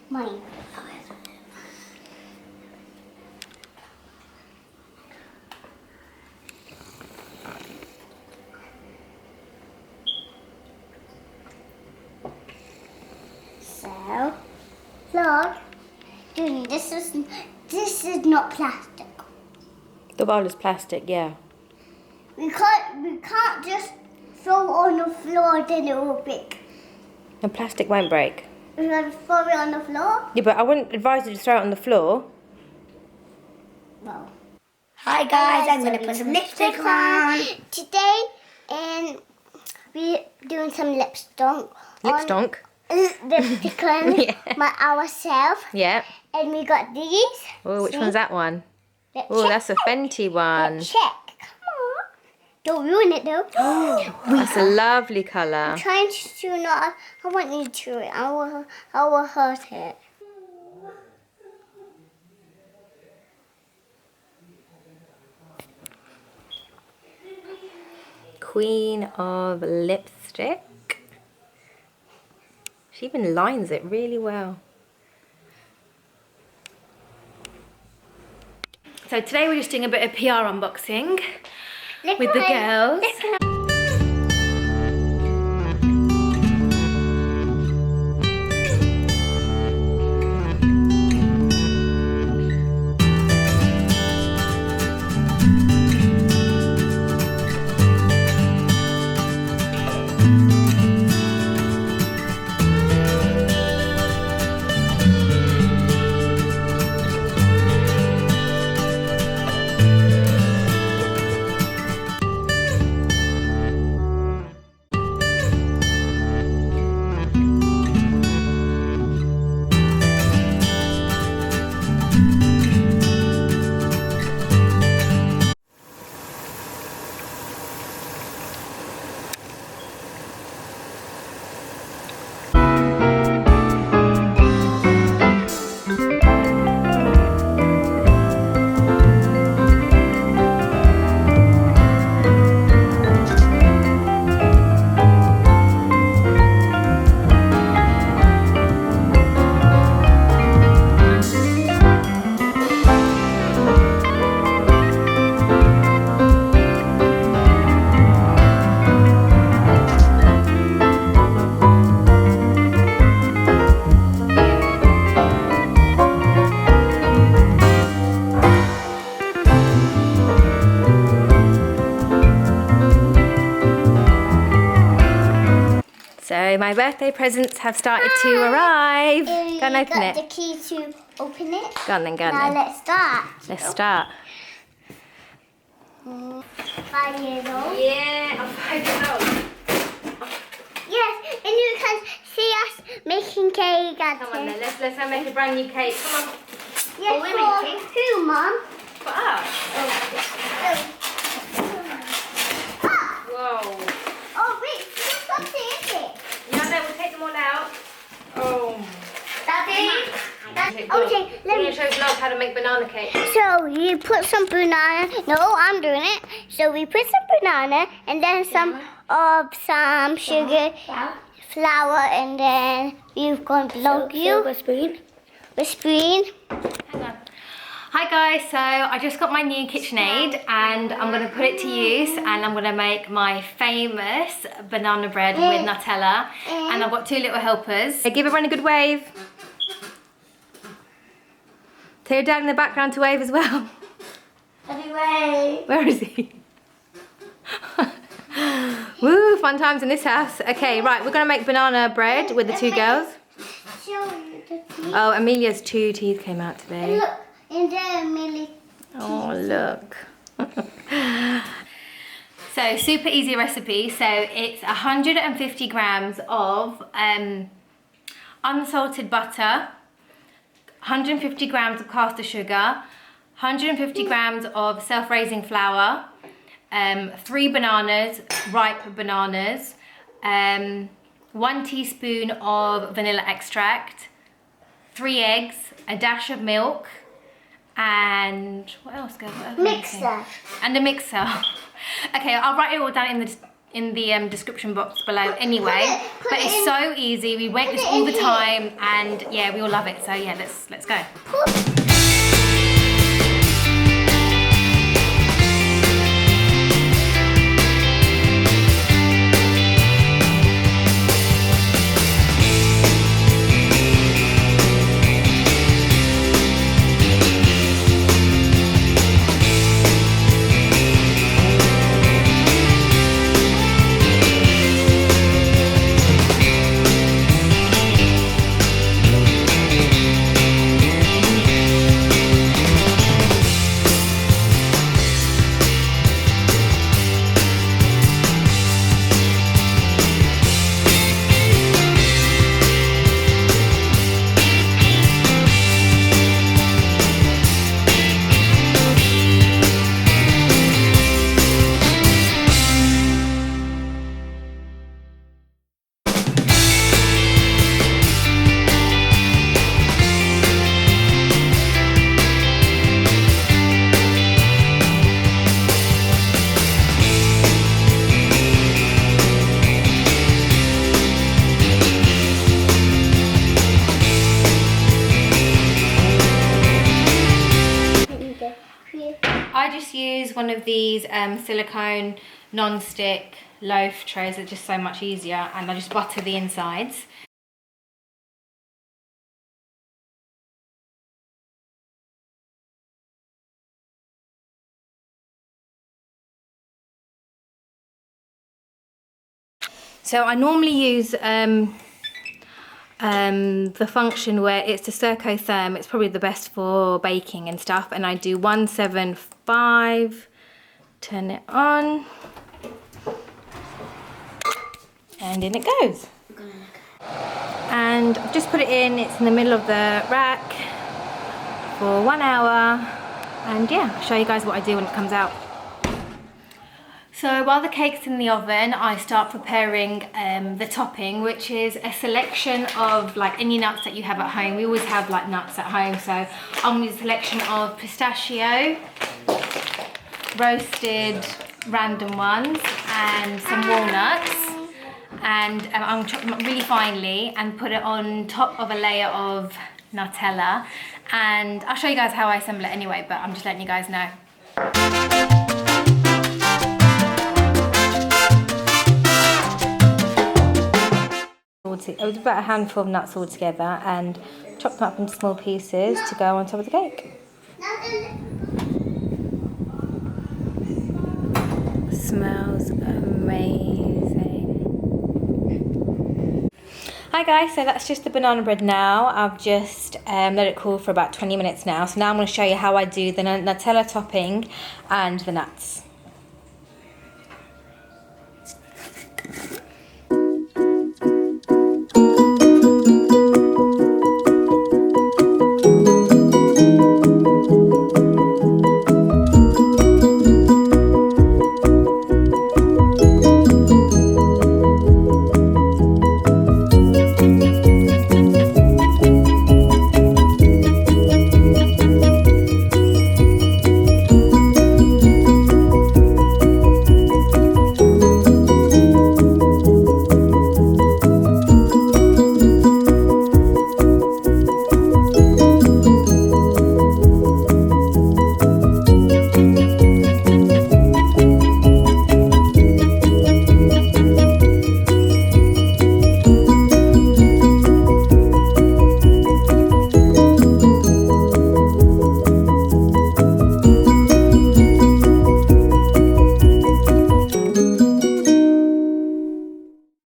Mine. So, look, this is not plastic. The bowl is plastic, yeah. We can't just throw it on the floor, then it will break. And plastic won't break. We're gonna throw it on the floor. Yeah, but I wouldn't advise you to throw it on the floor. Well. Hi guys, I'm gonna put some lipstick on. Today, and we're doing some lipstick. Lipstonk. Lipstick on ourselves. Yeah. And we got these. Oh, which one's that one? Let's Oh, check. that's a Fenty one. Let's check. Come on. Don't ruin it though. That's a lovely colour. I'm trying to not. I want you to. I will hurt it. Queen of lipstick. She even lines it really well. So today we're just doing a bit of PR unboxing with the girls. So my birthday presents have started to arrive. Go and open it. The key to open it. Go on then, go on Now then. let's start. Let's start. 5 years old. Yeah, I'm 5 years old. Yes, and you can see us making cake. Come on then, let's make a brand new cake. Come on. Yes, for who, Mum? For us. Whoa. Oh, wait, there's something in it. No, we'll take them all out. Oh. Daddy? Okay, Okay, let me show Loaf how to make banana cake. So you put some banana. No, I'm doing it. So we put some banana and then some sugar, flour, and then you've got below you Silver spoon. a spoon. Hang on. Hi guys, so I just got my new KitchenAid and I'm going to put it to use and I'm going to make my famous banana bread with Nutella, and I've got 2 little helpers. Give everyone a good wave. Tell your dad in the background to wave as well. Anyway. Where is he? Woo, fun times in this house. Okay, right, we're going to make banana bread with the 2 girls. Oh, Amelia's 2 teeth came out today. Look, and then Millie. Oh, look. So, super easy recipe. So, it's 150 grams of unsalted butter, 150 grams of caster sugar, 150 grams of self-raising flour, 3 bananas, ripe bananas, 1 teaspoon of vanilla extract, 3 eggs, a dash of milk, and what else goes? Mixer. And a mixer. Okay, I'll write it all down in the description box below anyway. But it's so easy. We make this all the time, and yeah, we all love it. So yeah, let's go. I just use one of these silicone non-stick loaf trays. It's just so much easier, and I just butter the insides. So I normally use the function where it's the Circotherm. It's probably the best for baking and stuff, and I do 175, turn it on, and in it goes. And I've just put it in, it's in the middle of the rack for 1 hour, and yeah, I'll show you guys what I do when it comes out. So while the cake's in the oven, I start preparing the topping, which is a selection of like any nuts that you have at home. We always have like nuts at home, so I'm going to use a selection of pistachio, roasted random ones, and some walnuts. And I'm chopping them up really finely and put it on top of a layer of Nutella. And I'll show you guys how I assemble it anyway, but I'm just letting you guys know. It was about a handful of nuts all together, and chopped them up into small pieces to go on top of the cake. Smells amazing. Hi guys, so that's just the banana bread now. I've just let it cool for about 20 minutes now. So now I'm going to show you how I do the Nutella topping and the nuts.